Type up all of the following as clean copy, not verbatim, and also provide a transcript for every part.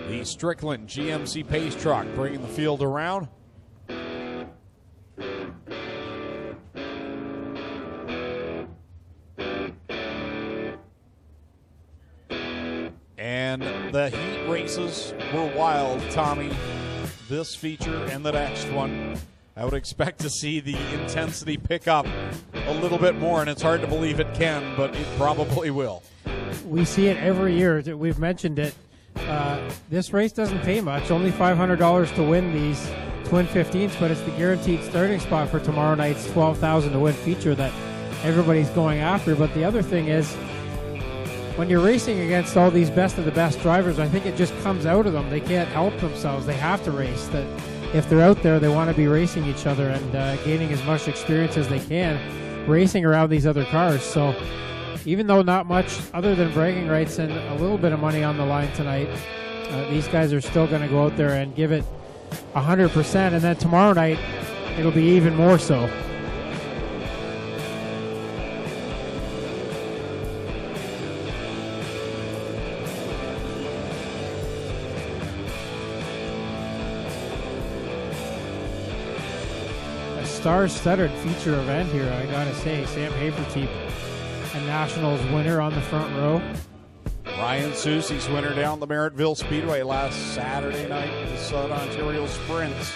The Strickland GMC Pace truck bringing the field around. And the heat races were wild, Tommy. This feature and the next one. I would expect to see the intensity pick up a little bit more, and it's hard to believe it can, but it probably will. We see it every year. We've mentioned it. This race doesn't pay much, only $500 to win these Twin 15s, but it's the guaranteed starting spot for tomorrow night's $12,000 to win feature that everybody's going after. But the other thing is, when you're racing against all these best of the best drivers, I think it just comes out of them. They can't help themselves. They have to race. That if they're out there, they want to be racing each other and gaining as much experience as they can racing around these other cars. So even though not much other than bragging rights and a little bit of money on the line tonight, these guys are still going to go out there and give it 100%. And then tomorrow night, it'll be even more so. Star-studded feature event here, I gotta say. Sam Haferteep, a Nationals winner on the front row. Ryan Susie's winner down the Merrittville Speedway last Saturday night, the Southern Ontario Sprints.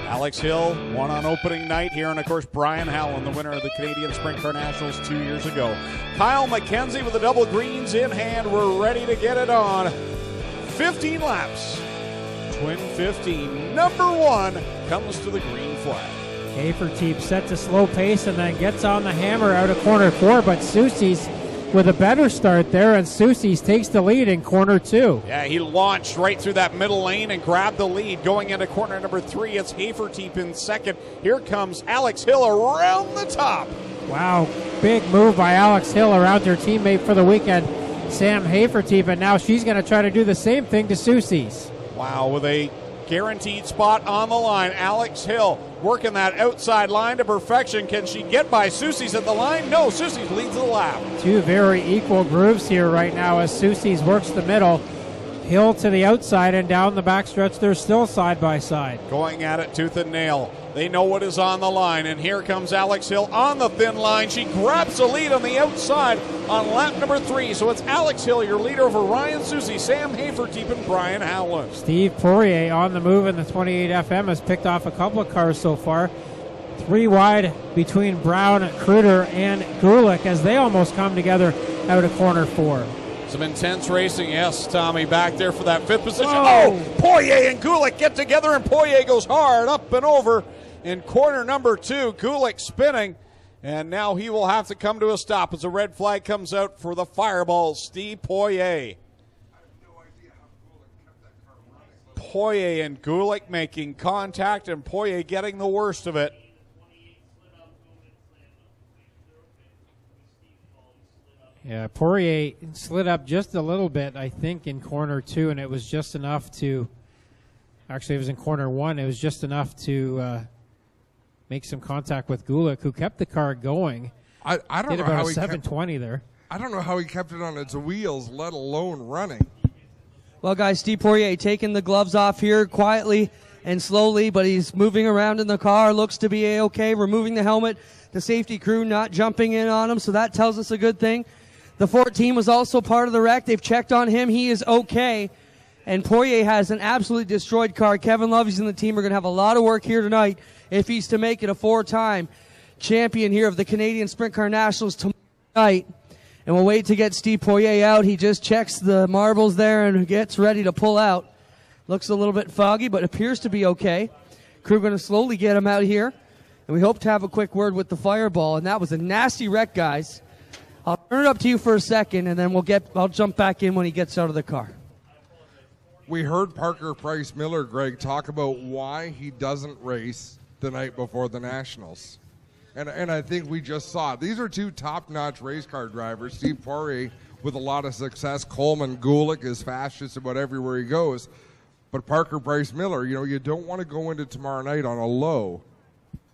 Alex Hill won on opening night here, and of course Brian Howland, the winner of the Canadian Sprintcar Nationals 2 years ago. Kyle McKenzie with the double greens in hand. We're ready to get it on. 15 laps. Twin 15. Number 1 comes to the green flag. Haferteep sets a slow pace and then gets on the hammer out of corner 4, but Susie's with a better start there, and Susie's takes the lead in corner 2. Yeah, he launched right through that middle lane and grabbed the lead. Going into corner number 3, it's Haferteep in second. Here comes Alex Hill around the top. Wow, big move by Alex Hill around her teammate for the weekend, Sam Haferteep, and now she's going to try to do the same thing to Susie's. Wow, with a guaranteed spot on the line. Alex Hill working that outside line to perfection. Can she get by Susie's at the line? No, Susie's leads the lap. Two very equal grooves here right now as Susie's works the middle. Hill to the outside and down the backstretch. They're still side by side. Going at it tooth and nail. They know what is on the line, and here comes Alex Hill on the thin line. She grabs the lead on the outside on lap number 3. So it's Alex Hill, your leader, over Ryan Susie, Sam Haferteep, and Brian Howland. Steve Poirier on the move in the 28 FM has picked off a couple of cars so far. 3 wide between Brown, Kruder, and Gulick as they almost come together out of corner 4. Some intense racing, yes, Tommy, back there for that 5th position. Whoa. Oh, Poirier and Gulick get together, and Poirier goes hard up and over in corner number 2. Gulick spinning, and now he will have to come to a stop as a red flag comes out for the fireball. Steve Poirier. Poirier and Gulick making contact, and Poirier getting the worst of it. Yeah, Poirier slid up just a little bit, I think, in corner 2, and it was just enough to, actually it was in corner 1, it was just enough to make some contact with Gulick, who kept the car going. I don't Did know about how a he 720 there. I don't know how he kept it on its wheels, let alone running. Well, guys, Steve Poirier taking the gloves off here quietly and slowly, but he's moving around in the car, looks to be A-okay, removing the helmet. The safety crew not jumping in on him, so that tells us a good thing. The 14 was also part of the wreck. They've checked on him. He is okay. And Poirier has an absolutely destroyed car. Kevin Lovey's and the team are going to have a lot of work here tonight if he's to make it a 4-time champion here of the Canadian Sprint Car Nationals tonight. And we'll wait to get Steve Poirier out. He just checks the marbles there and gets ready to pull out. Looks a little bit foggy, but appears to be okay. Crew going to slowly get him out here. And we hope to have a quick word with the fireball. And that was a nasty wreck, guys. I'll turn it up to you for a second, and then I'll jump back in when he gets out of the car. We heard Parker Price Miller, Greg, talk about why he doesn't race the night before the Nationals. And I think we just saw it. These are 2 top-notch race car drivers. Steve Poirier with a lot of success. Coleman Gulick is fast just about everywhere he goes. But Parker Price Miller, you don't want to go into tomorrow night on a low.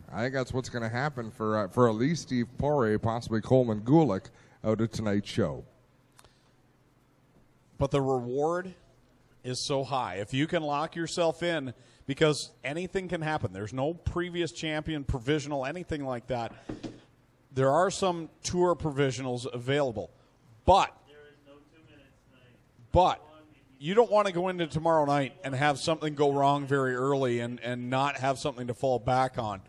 I think that's what's going to happen for at least Steve Poirier, possibly Coleman Gulick, out of tonight's show. But the reward is so high. If you can lock yourself in, because anything can happen. There's no previous champion provisional, anything like that. There are some tour provisionals available, but you don't want to go into tomorrow night and have something go wrong very early and not have something to fall back on.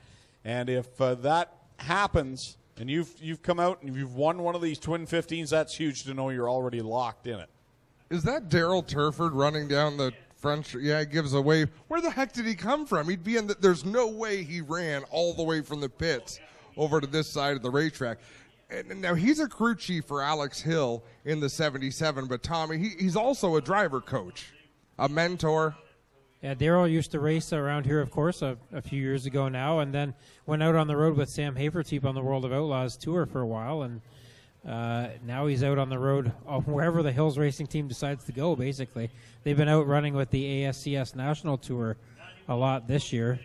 And if that happens and you've come out and you've won one of these twin 15s, that's huge to know you're already locked in it. Is that Daryl Turford running down the front? Yeah, he gives a wave. Where the heck did he come from? He'd be in there's no way he ran all the way from the pits over to this side of the racetrack. And now he's a crew chief for Alex Hill in the 77, but Tommy, he's also a driver coach, a mentor. Yeah, Daryl used to race around here, of course, a few years ago now, and then went out on the road with Sam Haferteep on the World of Outlaws tour for a while, and now he's out on the road wherever the Hills Racing team decides to go, basically. They've been out running with the ASCS National Tour a lot this year.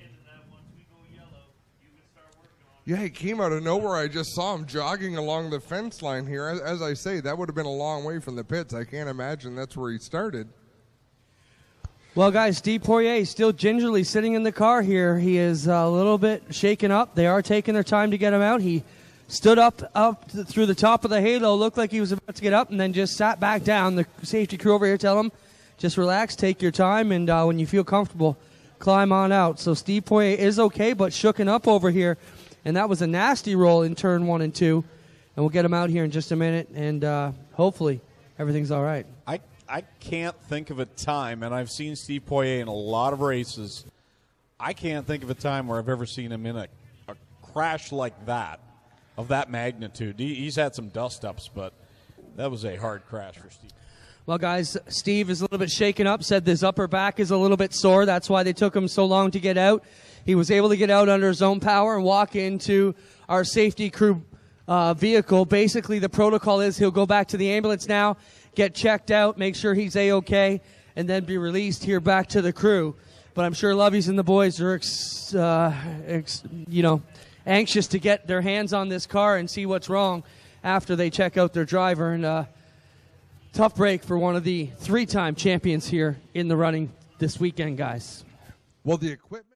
Yeah, he came out of nowhere. I just saw him jogging along the fence line here. As I say, that would have been a long way from the pits. I can't imagine that's where he started. Well, guys, Steve Poirier still gingerly sitting in the car here. He is a little bit shaken up. They are taking their time to get him out. He stood up through the top of the halo, looked like he was about to get up, and then just sat back down. The safety crew over here tell him, just relax, take your time, and when you feel comfortable, climb on out. So Steve Poirier is okay, but shooken up over here. And that was a nasty roll in turn 1 and 2. And we'll get him out here in just a minute, and hopefully everything's all right. I can't think of a time, and I've seen Steve Poirier in a lot of races. I can't think of a time where I've ever seen him in a crash like that, of that magnitude. He's had some dust-ups, but that was a hard crash for Steve. Well, guys, Steve is a little bit shaken up, said his upper back is a little bit sore. That's why they took him so long to get out. He was able to get out under his own power and walk into our safety crew vehicle. Basically, the protocol is he'll go back to the ambulance now, get checked out, make sure he's A-okay, and then be released here back to the crew. But I'm sure Lovies and the boys are, anxious to get their hands on this car and see what's wrong after they check out their driver. And tough break for one of the 3-time champions here in the running this weekend, guys. Well, the equipment.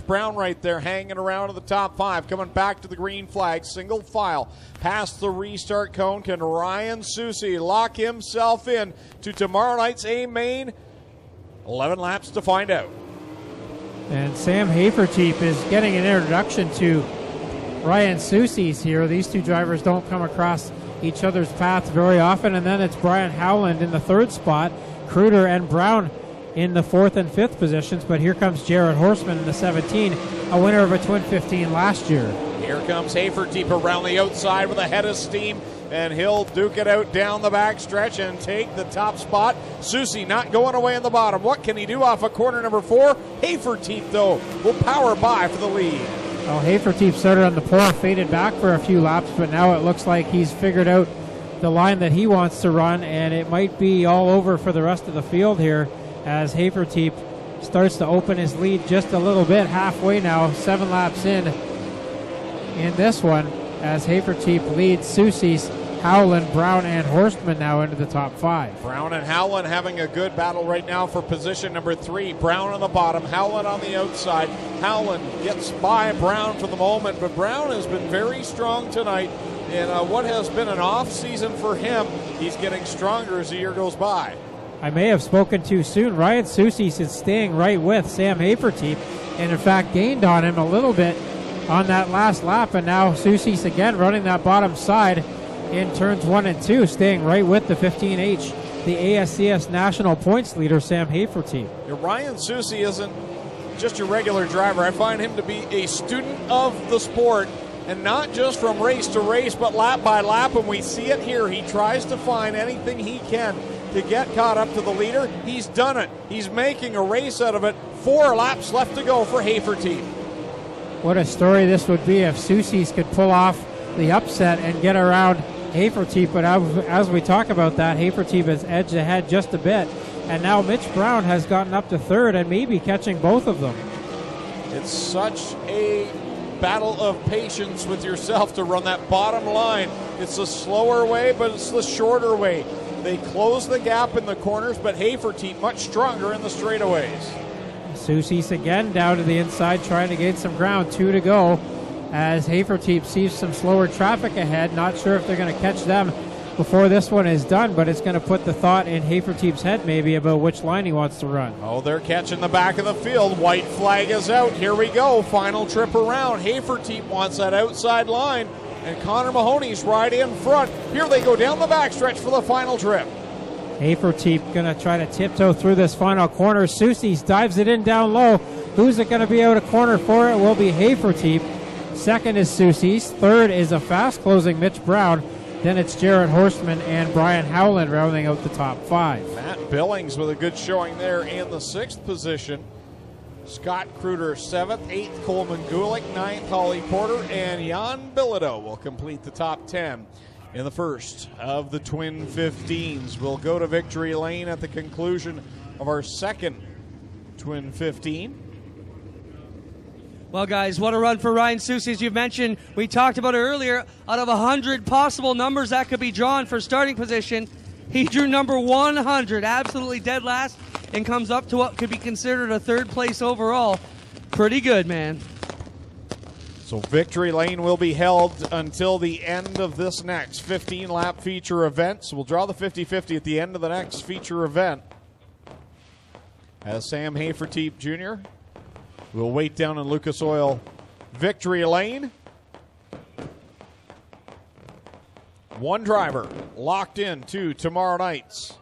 Brown right there hanging around in the top 5, coming back to the green flag, single file past the restart cone. Can Ryan Susie lock himself in to tomorrow night's A-Main? 11 laps to find out. And Sam Haferteep is getting an introduction to Ryan Susie's here. These two drivers don't come across each other's paths very often. And then it's Brian Howland in the 3rd spot, Kruder and Brown in the 4th and 5th positions. But here comes Jared Horseman in the 17, a winner of a Twin 15 last year. Here comes Haferteep around the outside with a head of steam, and he'll duke it out down the back stretch and take the top spot. Susie not going away in the bottom. What can he do off of corner number 4? Haferteep, though, will power by for the lead. Well, Haferteep started on the pole, faded back for a few laps, but now it looks like he's figured out the line that he wants to run, and it might be all over for the rest of the field here as Haferteep starts to open his lead just a little bit, halfway now, 7 laps in this one, as Haferteep leads Soucies, Howland, Brown, and Horstman now into the top 5. Brown and Howland having a good battle right now for position number 3. Brown on the bottom, Howland on the outside. Howland gets by Brown for the moment, but Brown has been very strong tonight in what has been an off season for him. He's getting stronger as the year goes by. I may have spoken too soon. Ryan Soucies is staying right with Sam Haferteep, and in fact gained on him a little bit on that last lap, and now Soucies again running that bottom side in turns 1 and 2, staying right with the 15H, the ASCS national points leader, Sam Haferteep. Ryan Soucies isn't just your regular driver. I find him to be a student of the sport, and not just from race to race, but lap by lap, and we see it here. He tries to find anything he can to get caught up to the leader. He's done it. He's making a race out of it. 4 laps left to go for Haferteep. What a story this would be if Soucies could pull off the upset and get around Haferteep, but as we talk about that, Haferteep has edged ahead just a bit, and now Mitch Brown has gotten up to 3rd and maybe catching both of them. It's such a battle of patience with yourself to run that bottom line. It's the slower way, but it's the shorter way. They close the gap in the corners, but Haferteep much stronger in the straightaways. Soucies again down to the inside trying to gain some ground, 2 to go, as Haferteep sees some slower traffic ahead. Not sure if they're going to catch them before this one is done, but it's going to put the thought in Haferteep's head maybe about which line he wants to run. Oh, they're catching the back of the field. White flag is out. Here we go. Final trip around. Haferteep wants that outside line, and Connor Mahoney's right in front. Here they go down the backstretch for the final trip. Haferteep going to try to tiptoe through this final corner. Soucies dives it in down low. Who's it going to be out of corner for? It will be Haferteep. 2nd is Soucies. 3rd is a fast-closing Mitch Brown. Then it's Jared Horstman and Brian Howland rounding out the top 5. Matt Billings with a good showing there in the 6th position. Scott Kruder 7th, 8th Coleman Gulick, 9th Holly Porter, and Jan Bilodeau will complete the top 10 in the first of the Twin 15s. We'll go to victory lane at the conclusion of our second Twin 15. Well, guys, what a run for Ryan Soucies. You've mentioned, we talked about it earlier, out of 100 possible numbers that could be drawn for starting position, he drew number 100, absolutely dead last, and comes up to what could be considered a 3rd place overall. Pretty good, man. So victory lane will be held until the end of this next 15-lap feature event. So we'll draw the 50-50 at the end of the next feature event. As Sam Haferteep Jr. will wait down in Lucas Oil victory lane. One driver locked in to tomorrow night's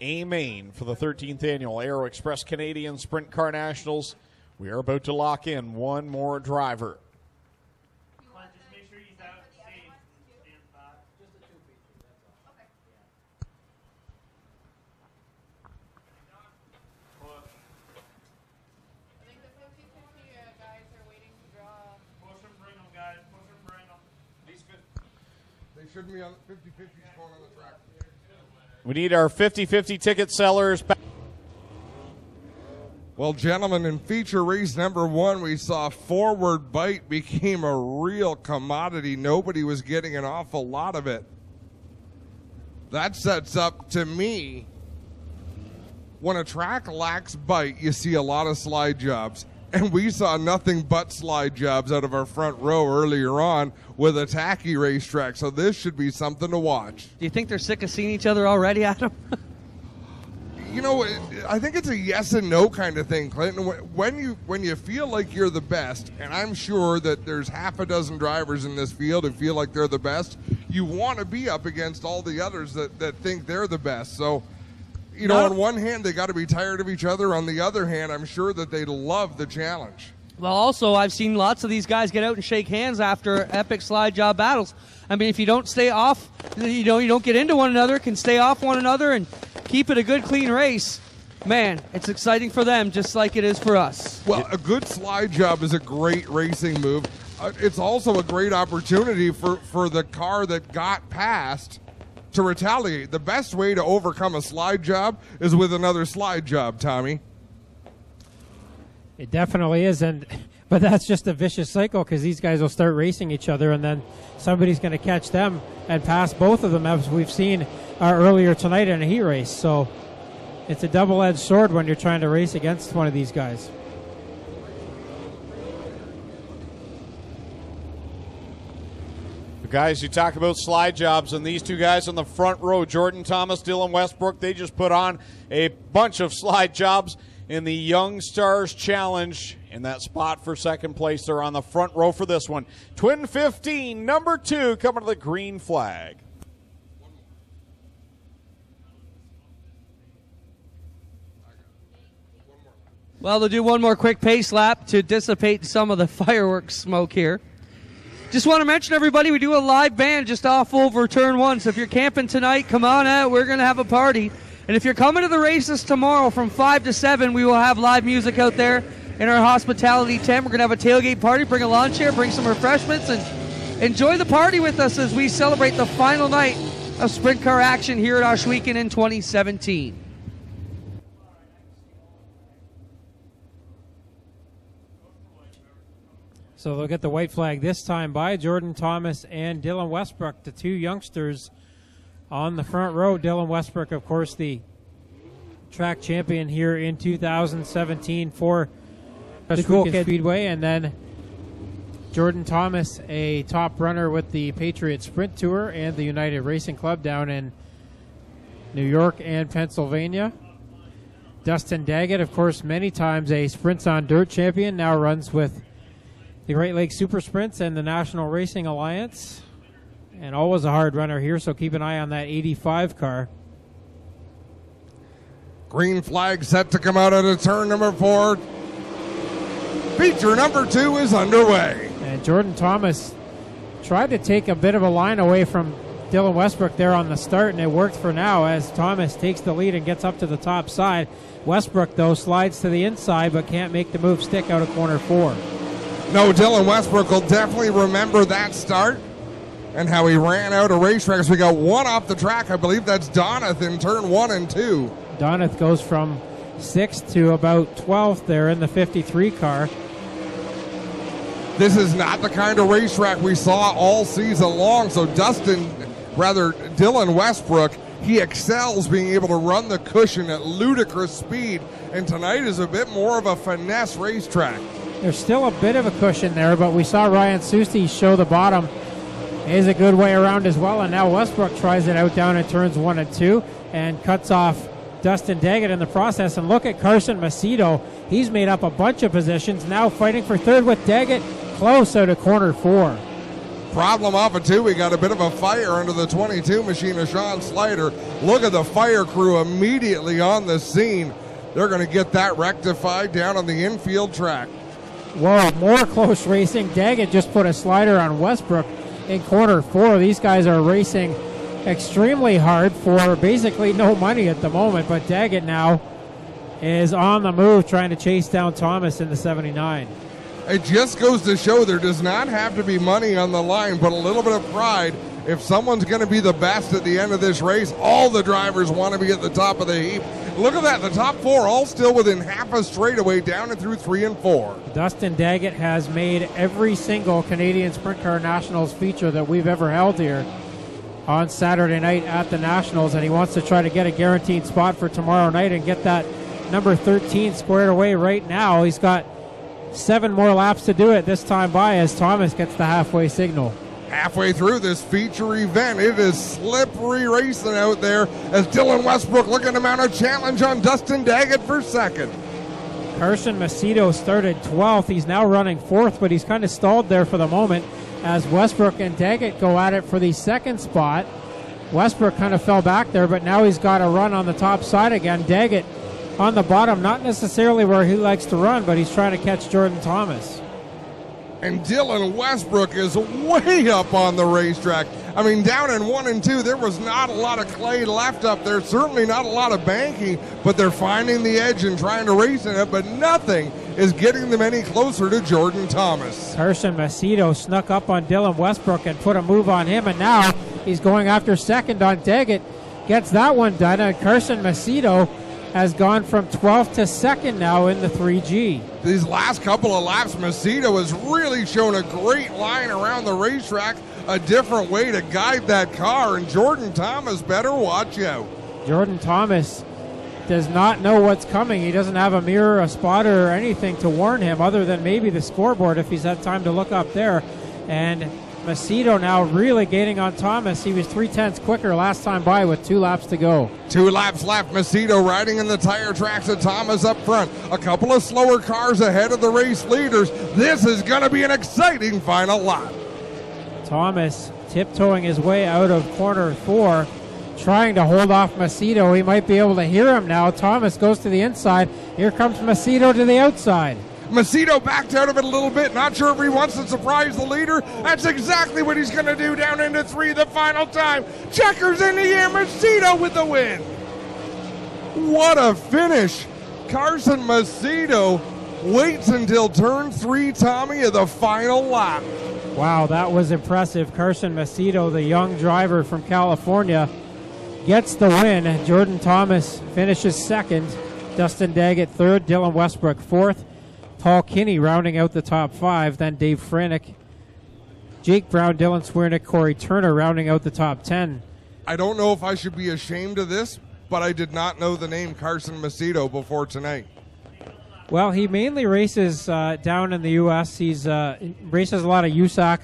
A-Main for the 13th annual Aero Express Canadian Sprintcar Nationals. We are about to lock in one more driver. Shouldn't be on 50-50 going on the track. We need our 50-50 ticket sellers back. Well, gentlemen, in feature race number 1, we saw forward bite became a real commodity. Nobody was getting an awful lot of it. That sets up, to me, when a track lacks bite, you see a lot of slide jobs. And we saw nothing but slide jobs out of our front row earlier on with a tacky racetrack. So this should be something to watch. Do you think they're sick of seeing each other already, Adam? You know, I think it's a yes and no kind of thing, Clinton. When you feel like you're the best, and I'm sure that there's half a dozen drivers in this field who feel like they're the best, you want to be up against all the others that think they're the best. So, you know, on one hand, they got to be tired of each other. On the other hand, I'm sure that they love the challenge. Well, also, I've seen lots of these guys get out and shake hands after epic slide job battles. I mean, if you don't stay off, you don't get into one another, can stay off one another and keep it a good, clean race, man, it's exciting for them just like it is for us. Well, a good slide job is a great racing move. It's also a great opportunity for the car that got past to retaliate. The best way to overcome a slide job is with another slide job, Tommy. It definitely is, but that's just a vicious cycle because these guys will start racing each other, and then somebody's going to catch them and pass both of them, as we've seen earlier tonight in a heat race. So it's a double-edged sword when you're trying to race against one of these guys. The guys who talk about slide jobs, and these two guys on the front row, Jordan Thomas, Dylan Westbrook, they just put on a bunch of slide jobs in the Young Stars Challenge. In that spot for second place, they're on the front row for this one. Twin 15, number 2, coming to the green flag. Well, they'll do one more quick pace lap to dissipate some of the fireworks smoke here. Just want to mention, everybody, we do a live band just off over turn 1. So if you're camping tonight, come on out. We're going to have a party. And if you're coming to the races tomorrow from 5 to 7, we will have live music out there in our hospitality tent. We're going to have a tailgate party. Bring a lawn chair, bring some refreshments, and enjoy the party with us as we celebrate the final night of sprint car action here at Ohsweken in 2017. So they'll get the white flag this time by Jordan Thomas and Dylan Westbrook, the two youngsters on the front row. Dylan Westbrook, of course, the track champion here in 2017 for Ohsweken Speedway, and then Jordan Thomas, a top runner with the Patriot Sprint Tour and the United Racing Club down in New York and Pennsylvania. Dustin Daggett, of course, many times a Sprints on Dirt champion, now runs with the Great Lakes Super Sprints and the National Racing Alliance, and always a hard runner here, so keep an eye on that 85 car. Green flag set to come out at a turn number 4. Feature number 2 is underway. And Jordan Thomas tried to take a bit of a line away from Dylan Westbrook there on the start, and it worked for now as Thomas takes the lead and gets up to the top side. Westbrook, though, slides to the inside but can't make the move stick out of corner 4. No, Dylan Westbrook will definitely remember that start and how he ran out of racetracks. We got one off the track. I believe that's Donath in turn 1 and 2. Donath goes from 6th to about 12th there in the 53 car. This is not the kind of racetrack we saw all season long. So Dylan Westbrook, he excels being able to run the cushion at ludicrous speed. And tonight is a bit more of a finesse racetrack. There's still a bit of a cushion there, but we saw Ryan Susti show the bottom is a good way around as well. And now Westbrook tries it out down in turns 1 and 2 and cuts off Dustin Daggett in the process. And look at Carson Macedo. He's made up a bunch of positions, now fighting for third with Daggett close out of corner 4. Problem off of 2. We got a bit of a fire under the 22 machine of Sean Slider. Look at the fire crew immediately on the scene. They're going to get that rectified down on the infield track. Whoa, more close racing. Daggett just put a slider on Westbrook in corner 4. These guys are racing extremely hard for basically no money at the moment, but Daggett now is on the move trying to chase down Thomas in the 79. It just goes to show there does not have to be money on the line, but a little bit of pride. If someone's going to be the best at the end of this race, all the drivers want to be at the top of the heap. Look at that, the top 4 all still within half a straightaway down and through 3 and 4. Dustin Daggett has made every single Canadian Sprint Car Nationals feature that we've ever held here on Saturday night at the Nationals, and he wants to try to get a guaranteed spot for tomorrow night and get that number 13 squared away right now. He's got 7 more laps to do it this time by as Thomas gets the halfway signal. Halfway through this feature event, it is slippery racing out there as Dylan Westbrook looking to mount a challenge on Dustin Daggett for second. Carson Macedo started 12th. He's now running 4th, but he's kind of stalled there for the moment as Westbrook and Daggett go at it for the second spot. Westbrook kind of fell back there, but now he's got a run on the top side again. Daggett on the bottom, not necessarily where he likes to run, but he's trying to catch Jordan Thomas. And Dylan Westbrook is way up on the racetrack. I mean, down in 1 and 2, there was not a lot of clay left up there. Certainly not a lot of banking, but they're finding the edge and trying to race in it, but nothing is getting them any closer to Jordan Thomas. Carson Macedo snuck up on Dylan Westbrook and put a move on him, and now He's going after second on Daggett. Gets that one done, and Carson Macedo has gone from 12th to second now in the 3G. These last couple of laps, Macedo has really shown a great line around the racetrack, a different way to guide that car, and Jordan Thomas better watch out. Jordan Thomas does not know what's coming. He doesn't have a mirror, a spotter, or anything to warn him other than maybe the scoreboard if he's had time to look up there. And Macedo now really gaining on Thomas. He was 0.3 quicker last time by with 2 laps to go. 2 laps left. Macedo riding in the tire tracks of Thomas up front. A couple of slower cars ahead of the race leaders. This is going to be an exciting final lap. Thomas tiptoeing his way out of corner 4, trying to hold off Macedo. He might be able to hear him now. Thomas goes to the inside. Here comes Macedo to the outside. Macedo backed out of it a little bit. Not sure if he wants to surprise the leader. That's exactly what he's going to do down into 3 the final time. Checkers in the air. Macedo with the win. What a finish. Carson Macedo waits until turn 3, Tommy, of the final lap. Wow, that was impressive. Carson Macedo, the young driver from California, gets the win. Jordan Thomas finishes second. Dustin Daggett third. Dylan Westbrook fourth. Paul Kinney rounding out the top 5. Then Dave Franick, Jake Brown, Dylan Swiernick, Corey Turner rounding out the top 10. I don't know if I should be ashamed of this, but I did not know the name Carson Macedo before tonight. Well, he mainly races down in the U.S. He's races a lot of USAC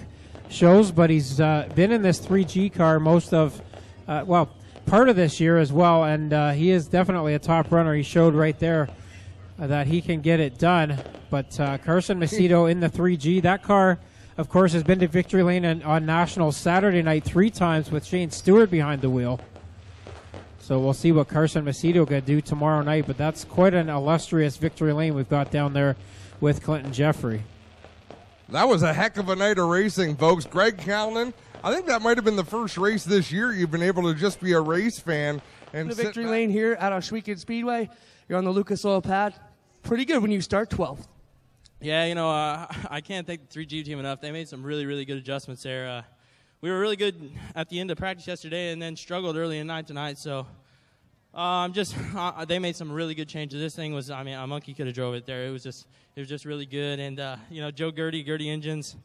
shows, but he's been in this 3G car most of, part of this year as well, and he is definitely a top runner. He showed right there that he can get it done. But Carson Macedo in the 3G, that car, of course, has been to Victory Lane on Nationals Saturday night 3 times with Shane Stewart behind the wheel. So we'll see what Carson Macedo can do tomorrow night, but that's quite an illustrious Victory Lane we've got down there with Clinton Jeffrey. That was a heck of a night of racing, folks. Greg Callan, I think that might have been the first race this year you've been able to just be a race fan. And the Victory Lane here at Ohsweken Speedway. You're on the Lucas Oil pad. Pretty good when you start 12th. Yeah, I can't thank the 3G team enough. They made some really, really good adjustments there. We were really good at the end of practice yesterday and then struggled early in night tonight. So they made some really good changes. This thing was, a monkey could have drove it there. It was just really good. And, Joe Gertie Engines,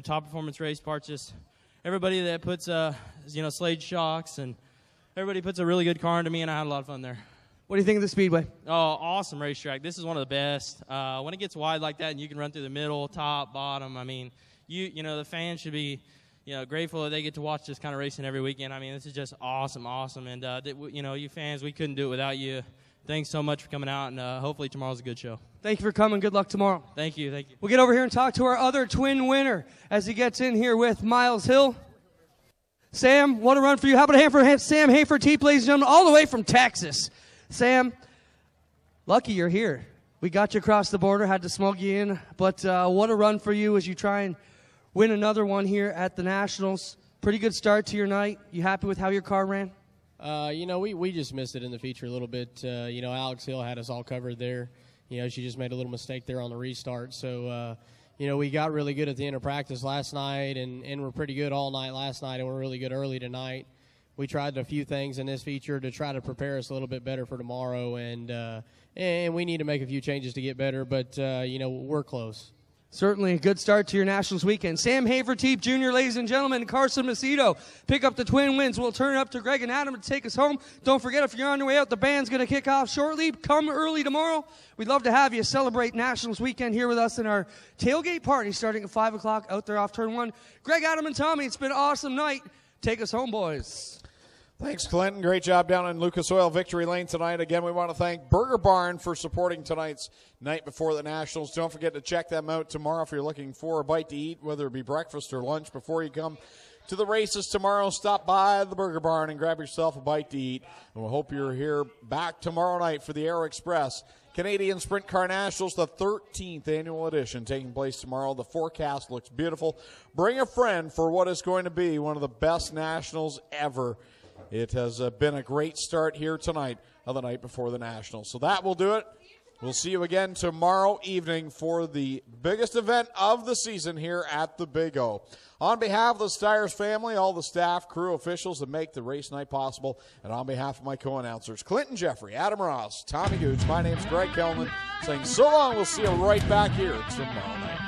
top performance race parts, just everybody that puts, Slade shocks and everybody puts a really good car into me, and I had a lot of fun there. What do you think of the Speedway? Oh, awesome racetrack. This is one of the best. When it gets wide like that and you can run through the middle, top, bottom, the fans should be, grateful that they get to watch this kind of racing every weekend. This is just awesome. And, you fans, we couldn't do it without you. Thanks so much for coming out, and hopefully tomorrow's a good show. Thank you for coming. Good luck tomorrow. Thank you. We'll get over here and talk to our other twin winner as he gets in here with Miles Hill. Sam, what a run for you. How about a hand for Sam Hafer-Teep, ladies and gentlemen, all the way from Texas. Sam, lucky you're here. We got you across the border, had to smuggle you in, but what a run for you as you try and win another one here at the Nationals. Pretty good start to your night. You happy with how your car ran? We just missed it in the feature a little bit. Alex Hill had us all covered there. She just made a little mistake there on the restart. So, we got really good at the end of practice last night, and we're pretty good all night last night, and we're really good early tonight. We tried a few things in this feature to try to prepare us a little bit better for tomorrow, and we need to make a few changes to get better, but, we're close. Certainly a good start to your Nationals weekend. Sam Hafer-Teep Jr., ladies and gentlemen, Carson Macedo pick up the twin wins. We'll turn it up to Greg and Adam to take us home. Don't forget, if you're on your way out, the band's going to kick off shortly. Come early tomorrow. We'd love to have you celebrate Nationals weekend here with us in our tailgate party starting at 5 o'clock out there off turn 1. Greg, Adam, and Tommy, it's been an awesome night. Take us home, boys. Thanks, Clinton. Great job down in Lucas Oil Victory Lane tonight. Again, we want to thank Burger Barn for supporting tonight's Night Before the Nationals. Don't forget to check them out tomorrow if you're looking for a bite to eat, whether it be breakfast or lunch before you come to the races tomorrow. Stop by the Burger Barn and grab yourself a bite to eat. And we hope you're here back tomorrow night for the Aero Express Canadian Sprintcar Nationals, the 13th annual edition, taking place tomorrow. The forecast looks beautiful. Bring a friend for what is going to be one of the best Nationals ever. It has been a great start here tonight of the Night Before the Nationals. So that will do it. We'll see you again tomorrow evening for the biggest event of the season here at the Big O. On behalf of the Stires family, all the staff, crew, officials that make the race night possible, and on behalf of my co-announcers, Clinton Jeffrey, Adam Ross, Tommy Gooch, my name's Greg Kellman, saying so long. We'll see you right back here tomorrow night.